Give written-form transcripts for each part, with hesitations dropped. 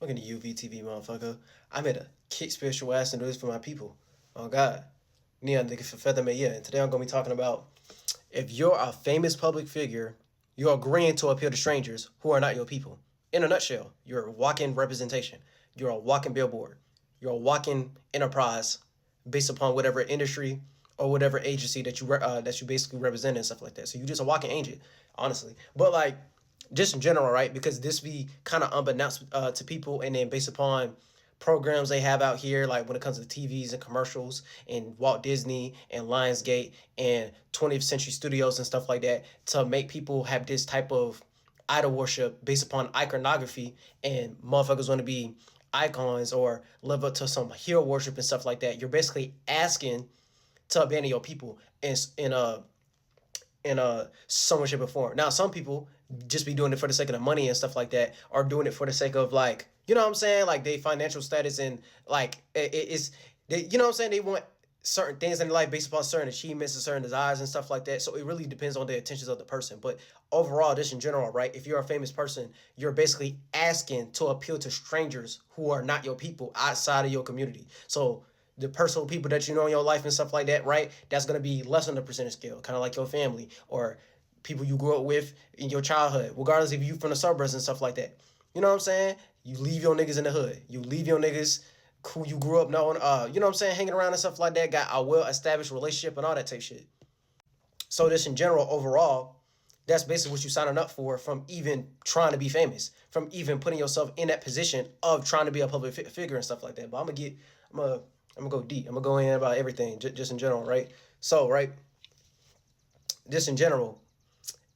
Welcome to UVTV, motherfucker. I'm here to kick spiritual ass and do this for my people. Oh, God. Neon nigga for feather me, yeah. And today I'm going to be talking about if you're a famous public figure, you're agreeing to appeal to strangers who are not your people. In a nutshell, you're a walking representation. You're a walking billboard. You're a walking enterprise based upon whatever industry or whatever agency that you basically represent and stuff like that. So you're just a walking agent, honestly. But like, just in general, right? Because this be kind of unbeknownst to people, and then based upon programs they have out here, like when it comes to TVs and commercials and Walt Disney and Lionsgate and 20th Century Studios and stuff like that, to make people have this type of idol worship based upon iconography, and motherfuckers want to be icons or live up to some hero worship and stuff like that. You're basically asking to abandon your people in a so much shape or form. Now, some people just be doing it for the sake of the money and stuff like that, or doing it for the sake of, like, you know what I'm saying, like they financial status, and like it's they, you know what I'm saying, they want certain things in life based upon certain achievements and certain desires and stuff like that. So it really depends on the intentions of the person. But overall, just in general, right? If you're a famous person, you're basically asking to appeal to strangers who are not your people outside of your community. So the personal people that you know in your life and stuff like that, right? That's gonna be less on the percentage scale, kind of like your family or people you grew up with in your childhood, regardless if you from the suburbs and stuff like that. You know what I'm saying? You leave your niggas in the hood. You leave your niggas who you grew up knowing, you know what I'm saying, hanging around and stuff like that, got a well established relationship and all that type shit. So this in general, overall, that's basically what you signing up for from even trying to be famous, from even putting yourself in that position of trying to be a public figure and stuff like that. But I'm gonna go deep. I'm gonna go in about everything, just in general, right? So, right, just in general,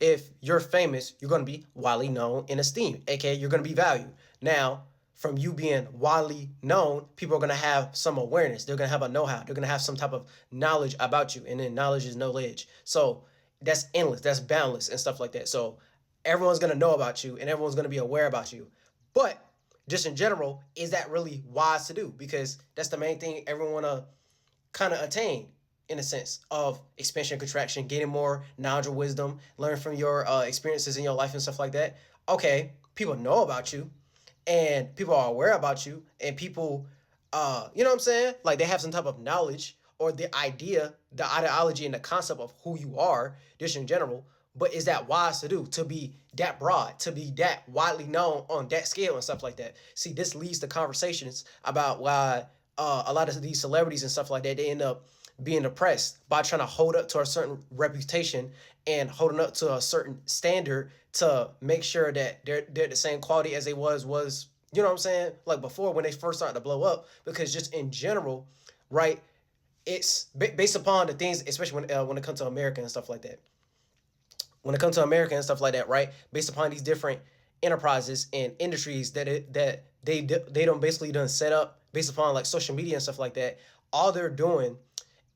if you're famous, you're going to be widely known and esteemed, aka you're going to be valued. Now, from you being widely known, people are going to have some awareness. They're going to have a know-how. They're going to have some type of knowledge about you, and then knowledge is knowledge. So that's endless. That's boundless and stuff like that. So everyone's going to know about you, and everyone's going to be aware about you. But just in general, is that really wise to do? Because that's the main thing everyone want to kind of attain, in a sense of expansion and contraction, gaining more knowledge or wisdom, learn from your experiences in your life and stuff like that. Okay, people know about you, and people are aware about you, and people, you know what I'm saying? Like they have some type of knowledge or the idea, the ideology, and the concept of who you are, just in general. But is that wise to do? To be that broad, to be that widely known on that scale and stuff like that. See, this leads to conversations about why a lot of these celebrities and stuff like that, they end up being oppressed by trying to hold up to a certain reputation and holding up to a certain standard to make sure that they're the same quality as they was, you know what I'm saying, like before, when they first started to blow up. Because just in general, right, it's based upon the things, especially when it comes to America and stuff like that. When it comes to America and stuff like that, right? Based upon these different enterprises and industries that they don't basically done set up based upon like social media and stuff like that. All they're doing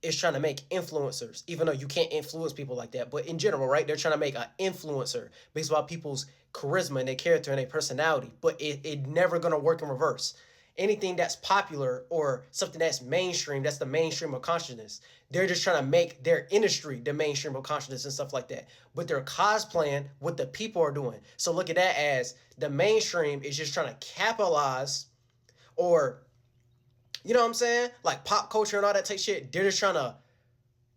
is trying to make influencers, even though you can't influence people like that. But in general, right, they're trying to make an influencer based on people's charisma and their character and their personality. But it never gonna work in reverse. Anything that's popular or something that's mainstream, that's the mainstream of consciousness. They're just trying to make their industry the mainstream of consciousness and stuff like that. But they're cosplaying what the people are doing. So look at that as the mainstream is just trying to capitalize, or you know what I'm saying? Like pop culture and all that type shit. They're just trying to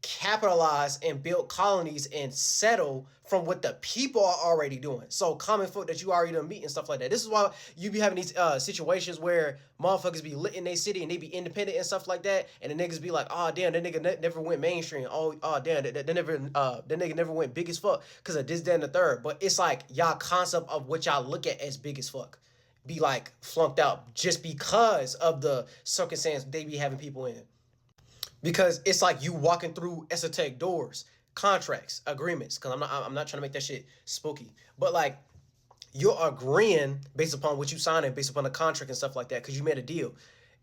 capitalize and build colonies and settle from what the people are already doing. So common folk that you already done meet and stuff like that. This is why you be having these situations where motherfuckers be lit in their city and they be independent and stuff like that, and the niggas be like, oh damn, that nigga never went mainstream. Oh damn, that nigga never went big as fuck because of this, that, and the third. But it's like y'all concept of what y'all look at as big as fuck be like flunked out just because of the circumstance they be having people in. Because it's like you walking through esoteric doors, contracts, agreements. Because I'm not trying to make that shit spooky, but like you're agreeing based upon what you signed and based upon the contract and stuff like that, because you made a deal.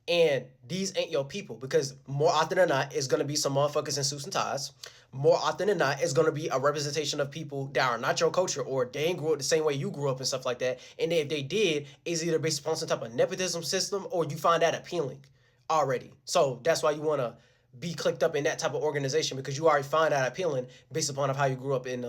And these ain't your people, because more often than not, it's gonna be some motherfuckers in suits and ties. More often than not, it's gonna be a representation of people that are not your culture, or they ain't grew up the same way you grew up and stuff like that. And if they did, it's either based upon some type of nepotism system, or you find that appealing already. So that's why you wanna be clicked up in that type of organization, because you already find that appealing based upon of how you grew up in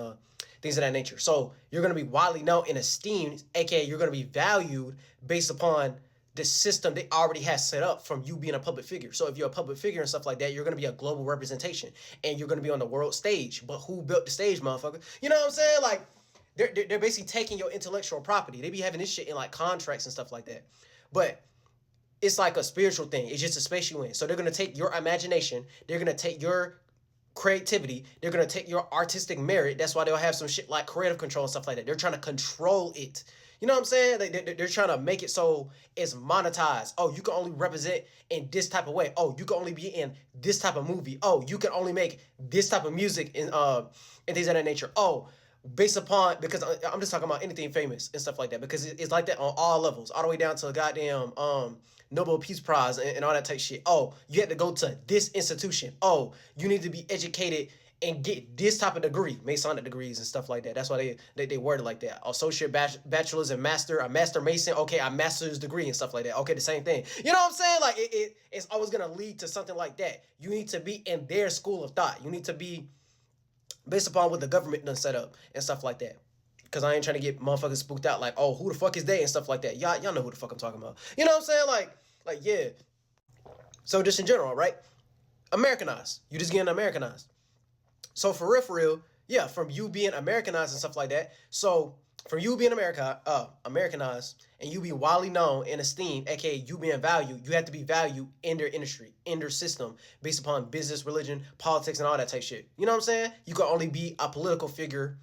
things of that nature. So you're gonna be widely known and esteemed, aka you're gonna be valued based upon the system they already has set up from you being a public figure. So if you're a public figure and stuff like that, you're gonna be a global representation and you're gonna be on the world stage. But who built the stage, motherfucker? You know what I'm saying? Like they're basically taking your intellectual property. They be having this shit in like contracts and stuff like that. But it's like a spiritual thing. It's just a space you in. So they're gonna take your imagination. They're gonna take your creativity. They're gonna take your artistic merit. That's why they'll have some shit like creative control and stuff like that. They're trying to control it. You know what I'm saying? They're trying to make it so it's monetized. Oh, you can only represent in this type of way. Oh, you can only be in this type of movie. Oh, you can only make this type of music and things of that nature. Oh, based upon, because I'm just talking about anything famous and stuff like that, because it's like that on all levels, all the way down to a goddamn Nobel Peace Prize and all that type of shit. Oh, you had to go to this institution. Oh, you need to be educated and get this type of degree, Masonic degrees and stuff like that. That's why they word it like that. Associate, bachelor's, and master. A master Mason, okay, a master's degree and stuff like that. Okay, the same thing. You know what I'm saying? Like it's always gonna lead to something like that. You need to be in their school of thought. You need to be based upon what the government done set up and stuff like that. Because I ain't trying to get motherfuckers spooked out like, oh, who the fuck is they and stuff like that. Y'all know who the fuck I'm talking about. You know what I'm saying? Like yeah. So just in general, right? Americanized. You just getting Americanized. So for real, yeah, from you being Americanized and stuff like that. So from you being Americanized and you being widely known and esteemed, aka you being valued, you have to be valued in their industry, in their system, based upon business, religion, politics, and all that type shit. You know what I'm saying? You can only be a political figure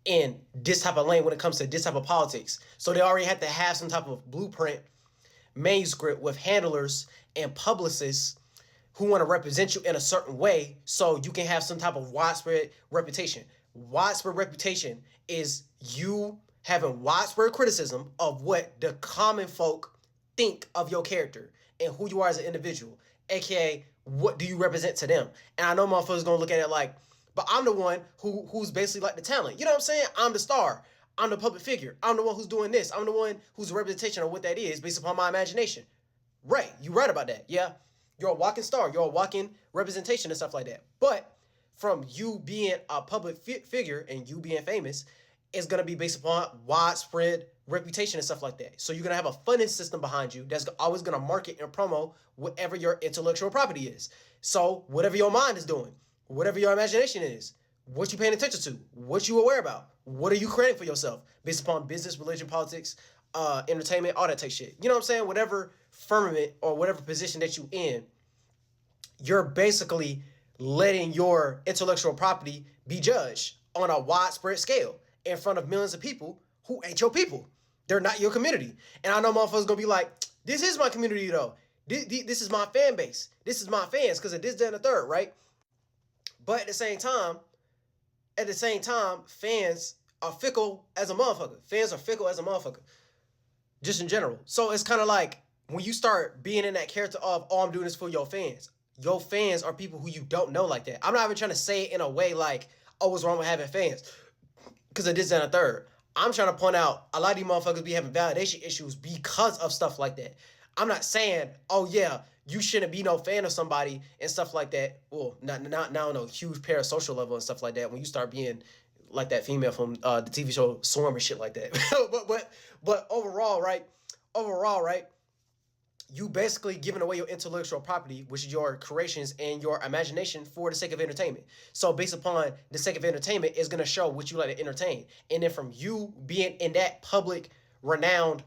in this type of lane when it comes to this type of politics. So they already have to have some type of blueprint, manuscript with handlers and publicists who want to represent you in a certain way so you can have some type of widespread reputation. Widespread reputation is you having widespread criticism of what the common folk think of your character and who you are as an individual, aka what do you represent to them. And I know motherfuckers gonna look at it like, but I'm the one who's basically like the talent. You know what I'm saying? I'm the star. I'm the public figure. I'm the one who's doing this. I'm the one who's a representation of what that is based upon my imagination. Right, you right about that. Yeah, you're a walking star. You're a walking representation and stuff like that. But from you being a public figure and you being famous, it's going to be based upon widespread reputation and stuff like that. So you're going to have a funding system behind you that's always going to market and promote whatever your intellectual property is. So whatever your mind is doing, whatever your imagination is, what you paying attention to, what you aware about, what are you creating for yourself based upon business, religion, politics, entertainment, all that type shit. You know what I'm saying? Whatever firmament or whatever position that you in, you're basically letting your intellectual property be judged on a widespread scale in front of millions of people who ain't your people. They're not your community. And I know motherfuckers gonna be like, this is my community though. This is my fan base. This is my fans because of this, that, and the third, right? But at the same time, fans are fickle as a motherfucker. Fans are fickle as a motherfucker. Just in general. So it's kind of like when you start being in that character of, oh, I'm doing this for your fans. Your fans are people who you don't know like that. I'm not even trying to say it in a way like, oh, what's wrong with having fans? Because of this, that, and the third. I'm trying to point out a lot of these motherfuckers be having validation issues because of stuff like that. I'm not saying, oh yeah, you shouldn't be no fan of somebody and stuff like that. Well, not now on a huge parasocial level and stuff like that. When you start being like that female from the TV show Swarm and shit like that. but overall, right? You basically giving away your intellectual property, which is your creations and your imagination for the sake of entertainment. So based upon the sake of entertainment is going to show what you like to entertain. And then from you being in that public renowned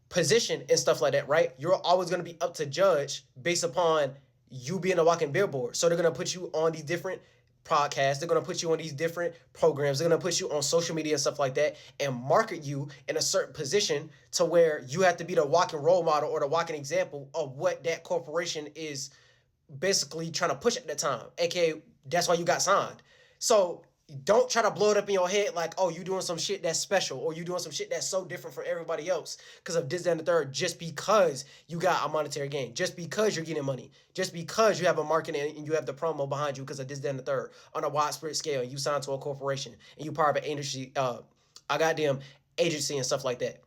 position and stuff like that, right? You're always going to be up to judge based upon you being a walking billboard. So they're going to put you on these different podcasts. They're going to put you on these different programs. They're going to put you on social media and stuff like that and market you in a certain position to where you have to be the walking role model or the walking example of what that corporation is basically trying to push at that time. AKA, that's why you got signed. So don't try to blow it up in your head like, oh, you doing some shit that's special or you doing some shit that's so different from everybody else because of this, that, and the third, just because you got a monetary gain, just because you're getting money, just because you have a marketing and you have the promo behind you because of this, that, and the third on a widespread scale and you signed to a corporation and you part of an industry, a goddamn agency and stuff like that.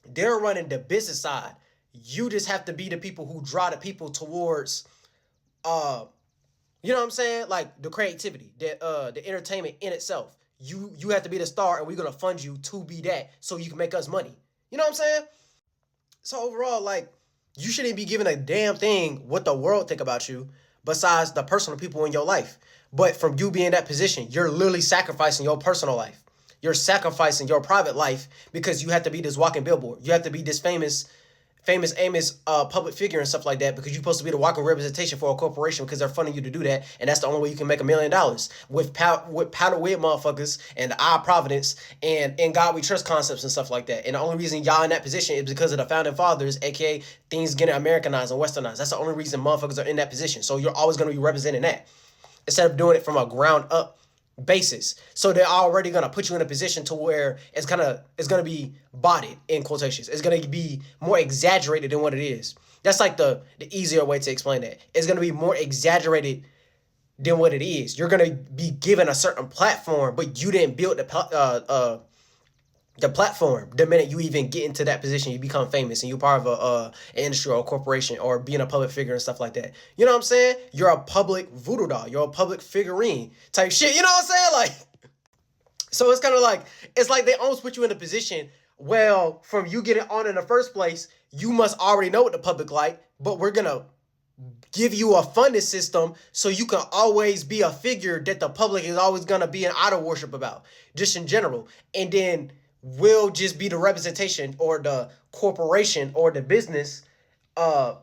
They're running the business side. You just have to be the people who draw the people towards, you know what I'm saying? Like the creativity, the entertainment in itself. You have to be the star and we're going to fund you to be that so you can make us money. You know what I'm saying? So overall, like, you shouldn't be giving a damn thing what the world think about you, besides the personal people in your life. But from you being in that position, you're literally sacrificing your personal life. You're sacrificing your private life because you have to be this walking billboard. You have to be this famous Amos public figure and stuff like that because you're supposed to be the walking representation for a corporation because they're funding you to do that, and that's the only way you can make $1 million with powder wig motherfuckers and the eye providence and in God we trust concepts and stuff like that. And the only reason y'all in that position is because of the founding fathers, aka things getting Americanized and westernized. That's the only reason motherfuckers are in that position. So you're always going to be representing that instead of doing it from a ground up basis. So they're already gonna put you in a position to where it's gonna be bodied in quotations. It's gonna be more exaggerated than what it is. That's like the easier way to explain that. It's gonna be more exaggerated than what it is. You're gonna be given a certain platform, but you didn't build the platform. The minute you even get into that position, you become famous and you're part of an industry or a corporation or being a public figure and stuff like that. You know what I'm saying? You're a public voodoo doll. You're a public figurine type shit. You know what I'm saying? Like, so it's kind of like, it's like they almost put you in a position, well, from you getting on in the first place, you must already know what the public like, but we're going to give you a funding system so you can always be a figure that the public is always going to be an idol worship about, just in general. And then will just be the representation or the corporation or the business or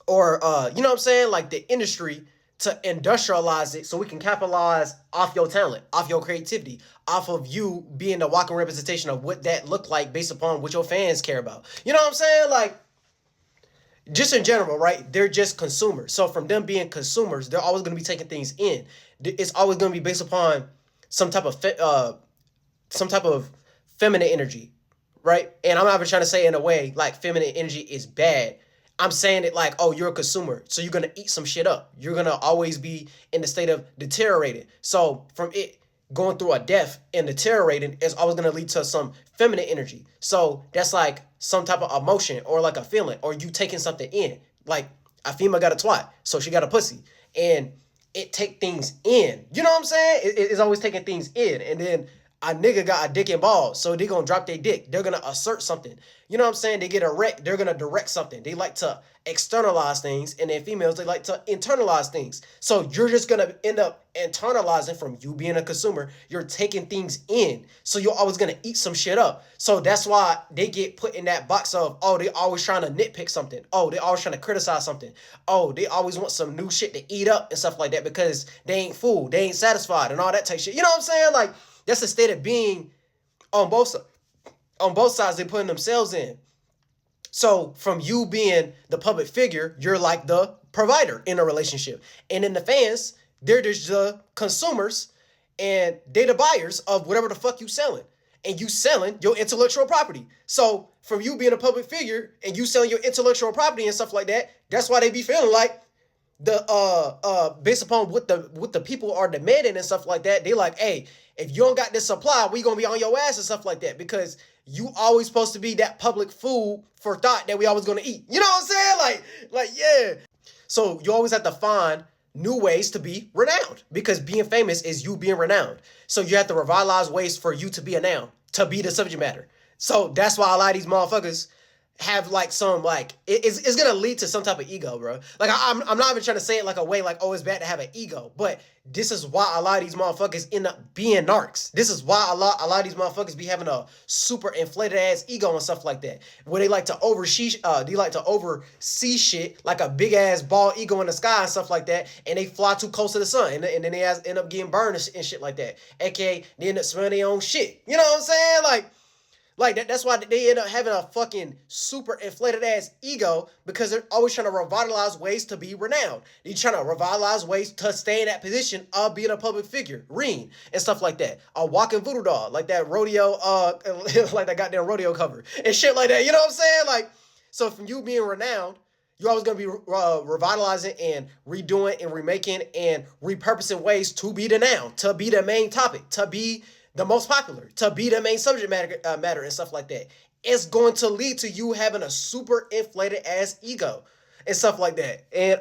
you know what I'm saying, like the industry to industrialize it so we can capitalize off your talent, off your creativity, off of you being the walking representation of what that looked like based upon what your fans care about. You know what I'm saying? Like, just in general, right? They're just consumers. So from them being consumers, they're always going to be taking things in. It's always going to be based upon some type of feminine energy, right? And I'm not even trying to say in a way like feminine energy is bad. I'm saying it like, oh, you're a consumer, so you're gonna eat some shit up. You're gonna always be in the state of deteriorating. So from it going through a death and deteriorating is always gonna lead to some feminine energy. So that's like some type of emotion or like a feeling or you taking something in. Like a female got a twat, so she got a pussy, and it take things in. You know what I'm saying? It's always taking things in, and then a nigga got a dick and balls, so they gonna drop their dick. They're gonna assert something. You know what I'm saying? They get erect, they're gonna direct something. They like to externalize things, and then females, they like to internalize things. So you're just gonna end up internalizing from you being a consumer. You're taking things in, so you're always gonna eat some shit up. So that's why they get put in that box of, oh, they always trying to nitpick something. Oh, they always trying to criticize something. Oh, they always want some new shit to eat up and stuff like that because they ain't full, they ain't satisfied, and all that type shit. You know what I'm saying? Like, that's the state of being on both sides they're putting themselves in. So from you being the public figure, you're like the provider in a relationship. And then the fans, they're just the consumers and they the buyers of whatever the fuck you selling. And you selling your intellectual property. So from you being a public figure and you selling your intellectual property and stuff like that, that's why they be feeling like the based upon what the people are demanding and stuff like that, they like, hey, if you don't got this supply, we gonna be on your ass and stuff like that because you always supposed to be that public food for thought that we always gonna eat. You know what I'm saying? Like yeah. So you always have to find new ways to be renowned because being famous is you being renowned. So you have to revitalize ways for you to be a noun, to be the subject matter. So that's why a lot of these motherfuckers have like some like it's gonna lead to some type of ego, bro. Like I'm not even trying to say it like a way like, oh, it's bad to have an ego, but this is why a lot of these motherfuckers end up being narcs. This is why a lot of these motherfuckers be having a super inflated ass ego and stuff like that, where they like to oversee shit like a big ass bald ego in the sky and stuff like that, and they fly too close to the sun, and then they end up getting burned and shit like that. AKA they end up smelling their own shit. You know what I'm saying? Like that's why they end up having a fucking super inflated ass ego because they're always trying to revitalize ways to be renowned. They're trying to revitalize ways to stay in that position of being a public figure, and stuff like that. A walking voodoo doll, like that rodeo, like that goddamn rodeo cover and shit like that. You know what I'm saying? Like, so from you being renowned, you're always going to be revitalizing and redoing and remaking and repurposing ways to be the noun, to be the main topic, to be the most popular, to be the main subject matter and stuff like that. It's going to lead to you having a super inflated ass ego and stuff like that. And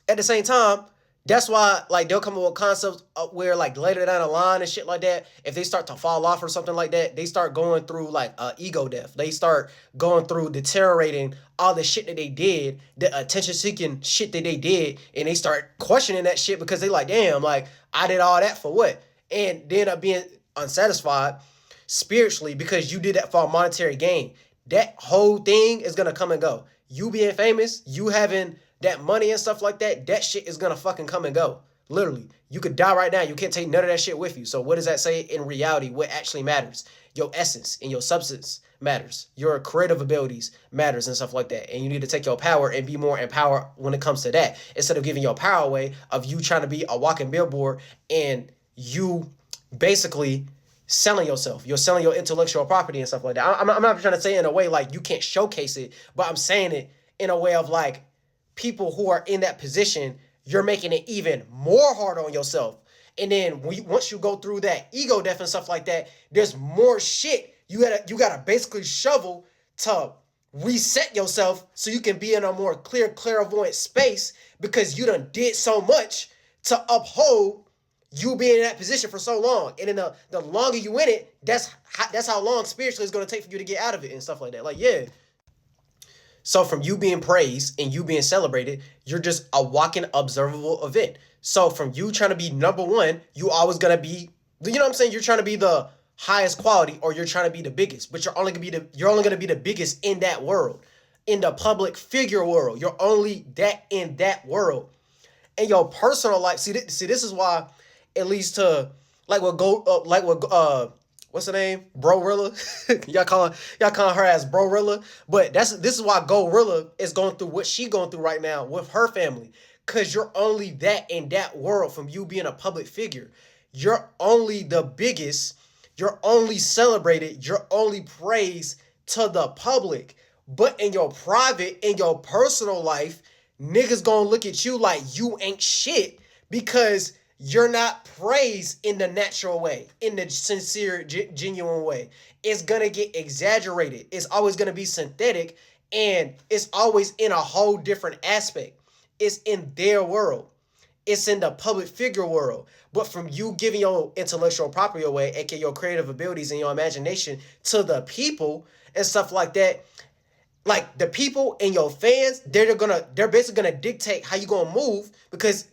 at the same time, That's why, like, they'll come up with concepts where, like, later down the line and shit like that, if they start to fall off or something like that, they start going through like ego death. They start going through deteriorating all the shit that they did, the attention seeking shit that they did, and they start questioning that shit because they like, damn, like I did all that for what? And they end up being unsatisfied spiritually because you did that for a monetary gain. That whole thing is gonna come and go. You being famous, you having that money and stuff like that, that shit is gonna fucking come and go. Literally. You could die right now. You can't take none of that shit with you. So what does that say in reality? What actually matters? Your essence and your substance matters. Your creative abilities matters and stuff like that. And you need to take your power and be more empowered when it comes to that. Instead of giving your power away of you trying to be a walking billboard and you basically selling yourself. You're selling your intellectual property and stuff like that. I'm not trying to say it in a way like you can't showcase it, but I'm saying it in a way of like people who are in that position, you're making it even more hard on yourself. And then once you go through that ego death and stuff like that, there's more shit you gotta basically shovel to reset yourself so you can be in a more clear, clairvoyant space because you done did so much to uphold you being in that position for so long. And then the longer you in it, that's how long spiritually it's gonna take for you to get out of it and stuff like that. Like, yeah. So from you being praised and you being celebrated, you're just a walking observable event. So from you trying to be number one, you always gonna be, you know what I'm saying? You're trying to be the highest quality or you're trying to be the biggest, but you're only gonna be the biggest in that world. In the public figure world. You're only that in that world. In your personal life, this is why it leads to what's the name? Brorilla. y'all calling her as Brorilla. But this is why Gorilla is going through what she going through right now with her family. Cause you're only that in that world from you being a public figure. You're only the biggest, you're only celebrated, you're only praised to the public. But in your private, in your personal life, niggas gonna look at you like you ain't shit because you're not praised in the natural way, in the sincere, genuine way. It's gonna get exaggerated. It's always gonna be synthetic, and it's always in a whole different aspect. It's in their world. It's in the public figure world. But from you giving your intellectual property away, aka your creative abilities and your imagination to the people and stuff like that, like the people and your fans, they're basically gonna dictate how you gonna move because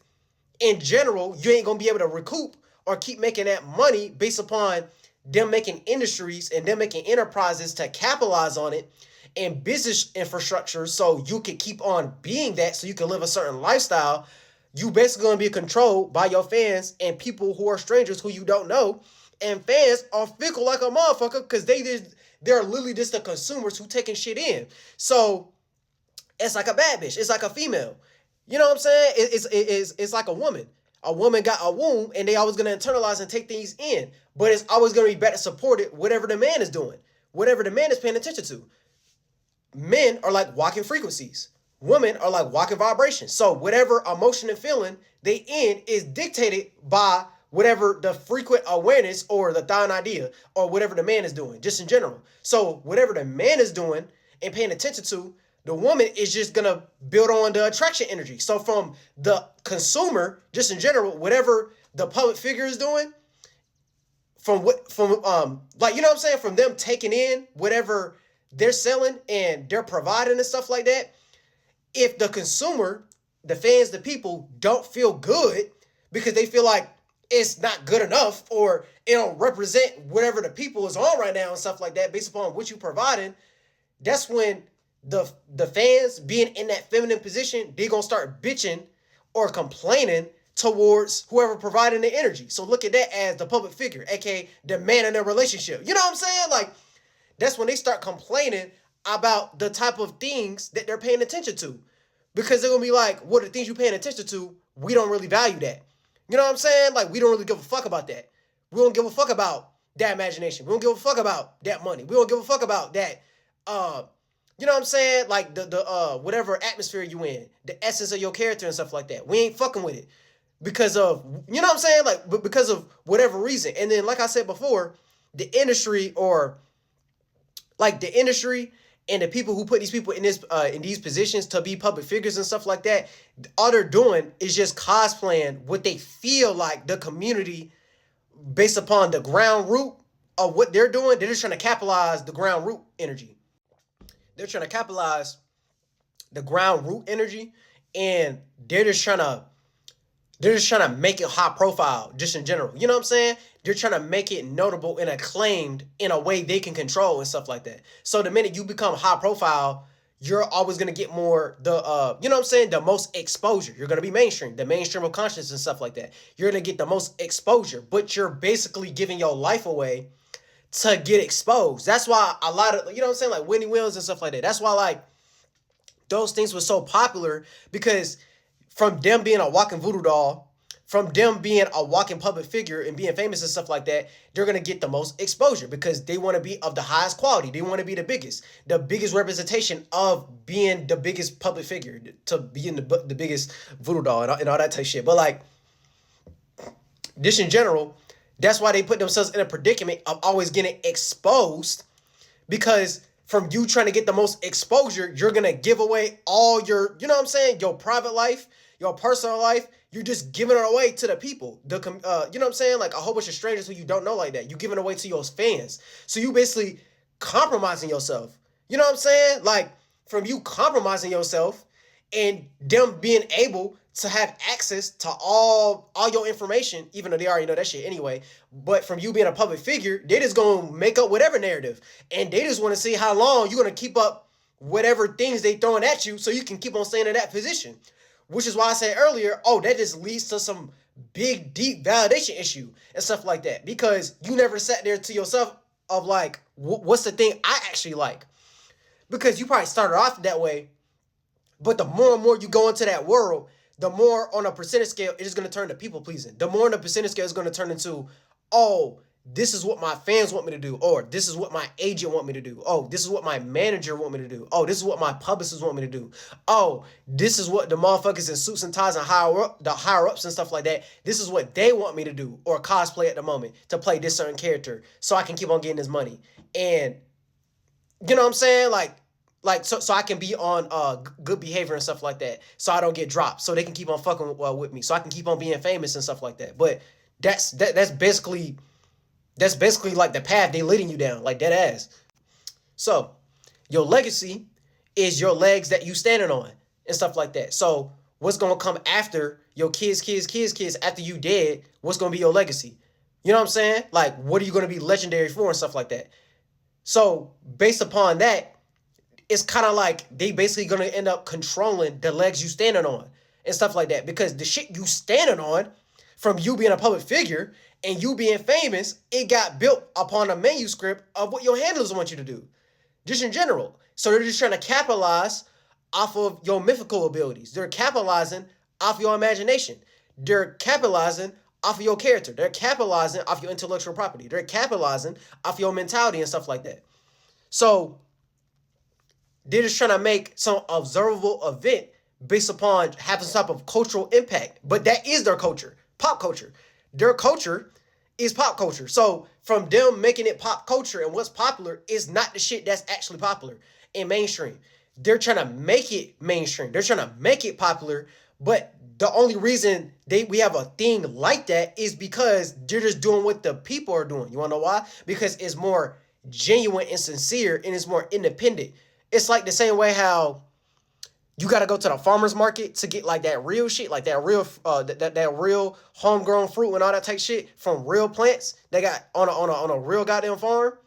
in general, you ain't gonna be able to recoup or keep making that money based upon them making industries and them making enterprises to capitalize on it and business infrastructure so you can keep on being that so you can live a certain lifestyle. You basically gonna be controlled by your fans and people who are strangers who you don't know. And fans are fickle like a motherfucker because they're literally just the consumers who taking shit in. So it's like a bad bitch. It's like a female. You know what I'm saying? It's like a woman. A woman got a womb and they always gonna internalize and take things in. But it's always gonna be better supported whatever the man is doing. Whatever the man is paying attention to. Men are like walking frequencies. Women are like walking vibrations. So whatever emotion and feeling they in is dictated by whatever the frequent awareness or the thought idea or whatever the man is doing, just in general. So whatever the man is doing and paying attention to, the woman is just gonna build on the attraction energy. So from the consumer, just in general, whatever the public figure is doing, from like, you know what I'm saying, from them taking in whatever they're selling and they're providing and stuff like that, if the consumer, the fans, the people don't feel good because they feel like it's not good enough or it don't represent whatever the people is on right now and stuff like that based upon what you providing, that's when the fans being in that feminine position, they gonna start bitching or complaining towards whoever providing the energy. So look at that as the public figure, aka the man in their relationship. You know what I'm saying? Like, that's when they start complaining about the type of things that they're paying attention to. Because they're gonna be like, what are the things you paying attention to? We don't really value that. You know what I'm saying? Like, we don't really give a fuck about that. We don't give a fuck about that imagination. We don't give a fuck about that money. We don't give a fuck about that, you know what I'm saying? Like the whatever atmosphere you in, the essence of your character and stuff like that. We ain't fucking with it. Because of, you know what I'm saying? Like, because of whatever reason. And then, like I said before, the industry or like the industry And the people who put these people in these positions to be public figures and stuff like that, all they're doing is just cosplaying what they feel like the community, based upon the ground root of what they're doing. They're just trying to capitalize the ground root energy. They're trying to capitalize the ground root energy, and they're just trying to make it high profile just in general. You know what I'm saying? They're trying to make it notable and acclaimed in a way they can control and stuff like that. So the minute you become high profile, you're always gonna get more you know what I'm saying, the most exposure. You're gonna be mainstream, the mainstream of consciousness and stuff like that. You're gonna get the most exposure, but you're basically giving your life away to get exposed. That's why a lot of, you know what I'm saying, like Whitney Williams and stuff like that. That's why like those things were so popular, because from them being a walking voodoo doll, from them being a walking public figure and being famous and stuff like that, they're gonna get the most exposure because they want to be of the highest quality. They want to be the biggest representation of being the biggest public figure, to being the biggest voodoo doll and all that type of shit. But like, this in general, that's why they put themselves in a predicament of always getting exposed, because from you trying to get the most exposure, you're gonna give away all your, you know what I'm saying, your private life, your personal life. You're just giving it away to the people, you know what I'm saying, like a whole bunch of strangers who you don't know like that. You giving it away to your fans, so you basically compromising yourself. You know what I'm saying? Like, from you compromising yourself and them being able to have access to all your information, even though they already know that shit anyway. But from you being a public figure, they just gonna make up whatever narrative, and they just want to see how long you're gonna keep up whatever things they throwing at you, so you can keep on staying in that position. Which is why I said earlier, oh, that just leads to some big, deep validation issue and stuff like that, because you never sat there to yourself of like, what's the thing I actually like? Because you probably started off that way, but the more and more you go into that world, the more on a percentage scale, it is going to turn to people pleasing. The more on a percentage scale is going to turn into, oh, this is what my fans want me to do, or this is what my agent want me to do. Oh, this is what my manager want me to do. Oh, this is what my publicist want me to do. Oh, this is what the motherfuckers in suits and ties and the higher ups and stuff like that, this is what they want me to do, or cosplay at the moment to play this certain character so I can keep on getting this money. And you know what I'm saying? Like so I can be on good behavior and stuff like that, so I don't get dropped, so they can keep on fucking with me, so I can keep on being famous and stuff like that. But that's basically like the path they leading you down, like dead ass. So your legacy is your legs that you standing on and stuff like that. So what's gonna come after your kids after you dead? What's gonna be your legacy? You know what I'm saying? Like, what are you gonna be legendary for and stuff like that? So based upon that, it's kind of like they basically gonna end up controlling the legs you standing on and stuff like that, because the shit you standing on, from you being a public figure and you being famous, it got built upon a manuscript of what your handlers want you to do, just in general. So they're just trying to capitalize off of your mythical abilities. They're capitalizing off your imagination. They're capitalizing off of your character. They're capitalizing off your intellectual property. They're capitalizing off your mentality and stuff like that. So they're just trying to make some observable event based upon having some type of cultural impact. But that is their culture, pop culture. Their culture is pop culture. So from them making it pop culture, and what's popular is not the shit that's actually popular in mainstream. They're trying to make it mainstream. They're trying to make it popular. But the only reason we have a thing like that is because they're just doing what the people are doing. You want to know why? Because it's more genuine and sincere, and it's more independent. It's like the same way how you got to go to the farmer's market to get like that real shit, like that real that real homegrown fruit and all that type shit from real plants they got on a real goddamn farm,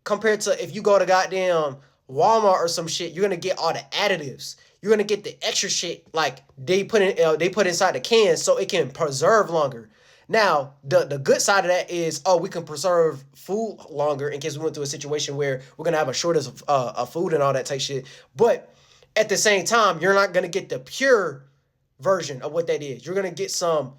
compared to if you go to goddamn Walmart or some shit, you're gonna get all the additives. You're gonna get the extra shit like they put inside the cans so it can preserve longer. Now, the good side of that is, oh, we can preserve food longer in case we went through a situation where we're going to have a shortage of food and all that type shit. But at the same time, you're not going to get the pure version of what that is. You're going to get some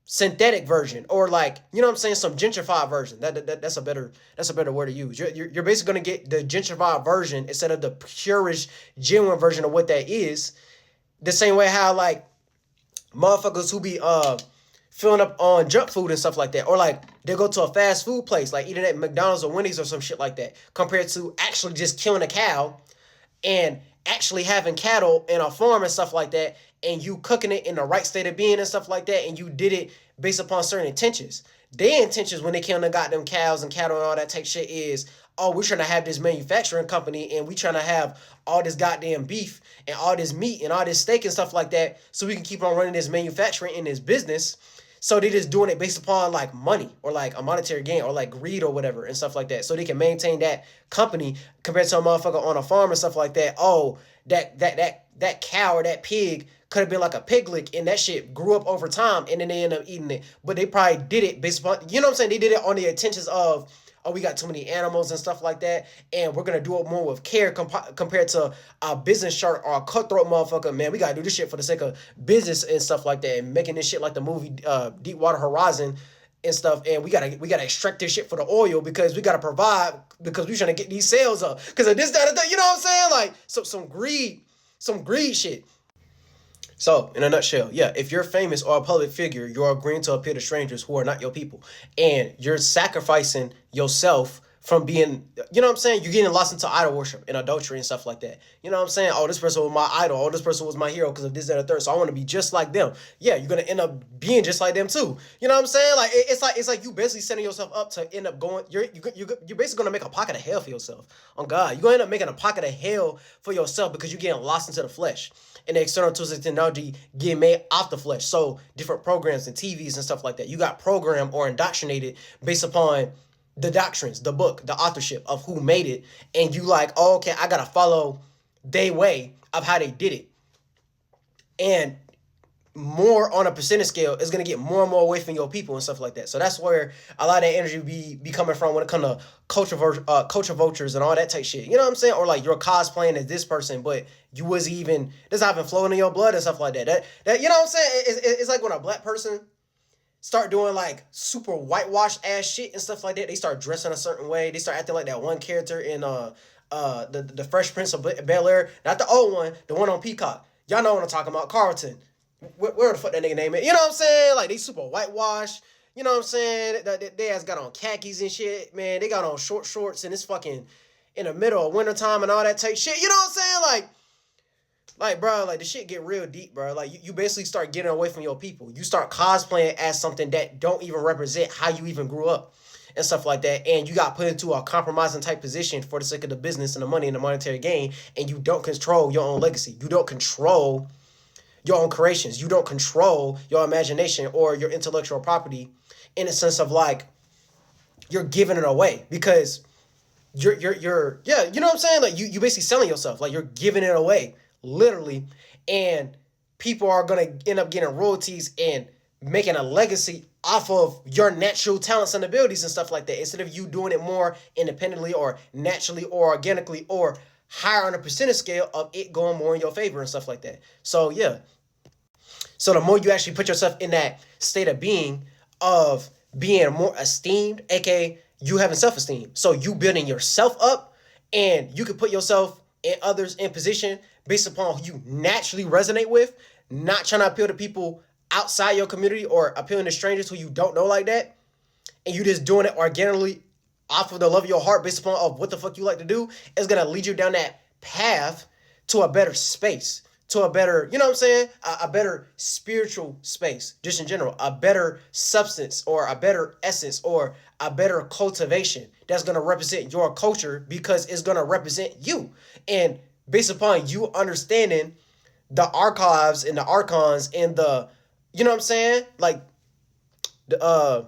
synthetic version, or like, you know what I'm saying, some gentrified version. That's a better word to use. You're basically going to get the gentrified version instead of the purest, genuine version of what that is. The same way how like motherfuckers who be filling up on junk food and stuff like that. Or like they go to a fast food place, like eating at McDonald's or Wendy's or some shit like that, compared to actually just killing a cow and actually having cattle in a farm and stuff like that, and you cooking it in the right state of being and stuff like that, and you did it based upon certain intentions. Their intentions when they killing the goddamn cows and cattle and all that type shit is, oh, we're trying to have this manufacturing company and we trying to have all this goddamn beef and all this meat and all this steak and stuff like that so we can keep on running this manufacturing in this business. So they just doing it based upon like money or like a monetary gain or like greed or whatever and stuff like that. So they can maintain that company compared to a motherfucker on a farm and stuff like that. Oh, that cow or that pig could have been like a piglet and that shit grew up over time and then they end up eating it. But they probably did it based upon, you know what I'm saying? They did it on the intentions of, oh, we got too many animals and stuff like that, and we're gonna do it more with care compared to a business shark or a cutthroat motherfucker. Man, we gotta do this shit for the sake of business and stuff like that, and making this shit like the movie Deepwater Horizon and stuff. And we gotta extract this shit for the oil because we gotta provide because we trying to get these sales up because of this, that, and that. You know what I'm saying? Like some greed shit. So, in a nutshell, yeah, if you're famous or a public figure, you're agreeing to appeal to strangers who are not your people. And you're sacrificing yourself from being, you know what I'm saying? You're getting lost into idol worship and adultery and stuff like that. You know what I'm saying? Oh, this person was my idol. Oh, this person was my hero because of this, that, or third. So I want to be just like them. Yeah, you're going to end up being just like them too. You know what I'm saying? Like, it's like you basically setting yourself up to end up going, you're basically going to make a pocket of hell for yourself. On God. You're going to end up making a pocket of hell for yourself because you're getting lost into the flesh. And the external tools of technology get made off the flesh. So different programs and TVs and stuff like that. You got programmed or indoctrinated based upon the doctrines, the book, the authorship of who made it. And you like, oh, okay, I got to follow their way of how they did it. And more on a percentage scale is going to get more and more away from your people and stuff like that. So that's where a lot of that energy be coming from when it comes to culture vultures and all that type shit. You know what I'm saying? Or like you're cosplaying as this person, but you was even, this not even flowing in your blood and stuff like that. That you know what I'm saying? It's like when a black person start doing like super whitewashed ass shit and stuff like that. They start dressing a certain way. They start acting like that one character in the Fresh Prince of Bel-Air. Not the old one, the one on Peacock. Y'all know what I'm talking about, Carlton. Where the fuck that nigga name is? You know what I'm saying? Like, they super whitewashed. You know what I'm saying? They ass got on khakis and shit, man. They got on short shorts and it's fucking in the middle of wintertime and all that type shit. You know what I'm saying? Like, bro, like, the shit get real deep, bro. Like, you basically start getting away from your people. You start cosplaying as something that don't even represent how you even grew up and stuff like that. And you got put into a compromising type position for the sake of the business and the money and the monetary gain. And you don't control your own legacy. You don't control your own creations. You don't control your imagination or your intellectual property in a sense of like you're giving it away because you're yeah, you know what I'm saying? Like you basically selling yourself. Like you're giving it away, literally, and people are gonna end up getting royalties and making a legacy off of your natural talents and abilities and stuff like that, instead of you doing it more independently or naturally or organically or higher on a percentage scale of it going more in your favor and stuff like that. So yeah. So the more you actually put yourself in that state of being of being more esteemed, aka you having self-esteem. So you building yourself up and you can put yourself and others in position based upon who you naturally resonate with, not trying to appeal to people outside your community or appealing to strangers who you don't know like that. And you just doing it organically off of the love of your heart based upon of what the fuck you like to do, is going to lead you down that path to a better space, to a better, you know what I'm saying? A better spiritual space, just in general, a better substance or a better essence or a better cultivation that's going to represent your culture because it's going to represent you. And based upon you understanding the archives and the archons and the, you know what I'm saying? Like the,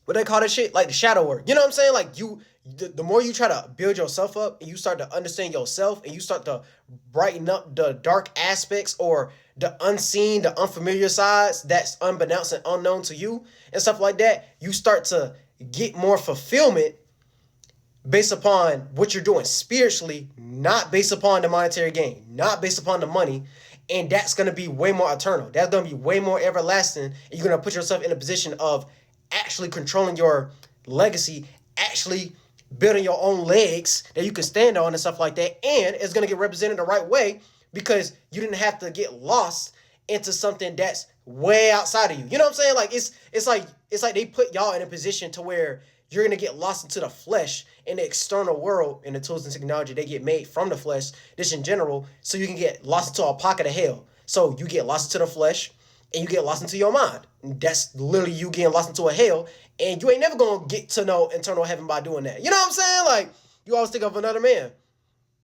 what they call that shit? Like the shadow work. You know what I'm saying? Like the more you try to build yourself up and you start to understand yourself and you start to brighten up the dark aspects or the unseen, the unfamiliar sides that's unbeknownst and unknown to you and stuff like that, you start to get more fulfillment based upon what you're doing spiritually, not based upon the monetary gain, not based upon the money. And that's going to be way more eternal. That's going to be way more everlasting. And you're going to put yourself in a position of actually controlling your legacy, actually building your own legs that you can stand on and stuff like that. And it's going to get represented the right way because you didn't have to get lost into something that's way outside of you. You know what I'm saying? Like it's like they put y'all in a position to where you're gonna get lost into the flesh in the external world, and the tools and technology they get made from the flesh, this in general, so you can get lost into a pocket of hell. So you get lost into the flesh and you get lost into your mind. That's literally you getting lost into a hell, and you ain't never gonna get to know eternal heaven by doing that. You know what I'm saying? Like, you always think of another man.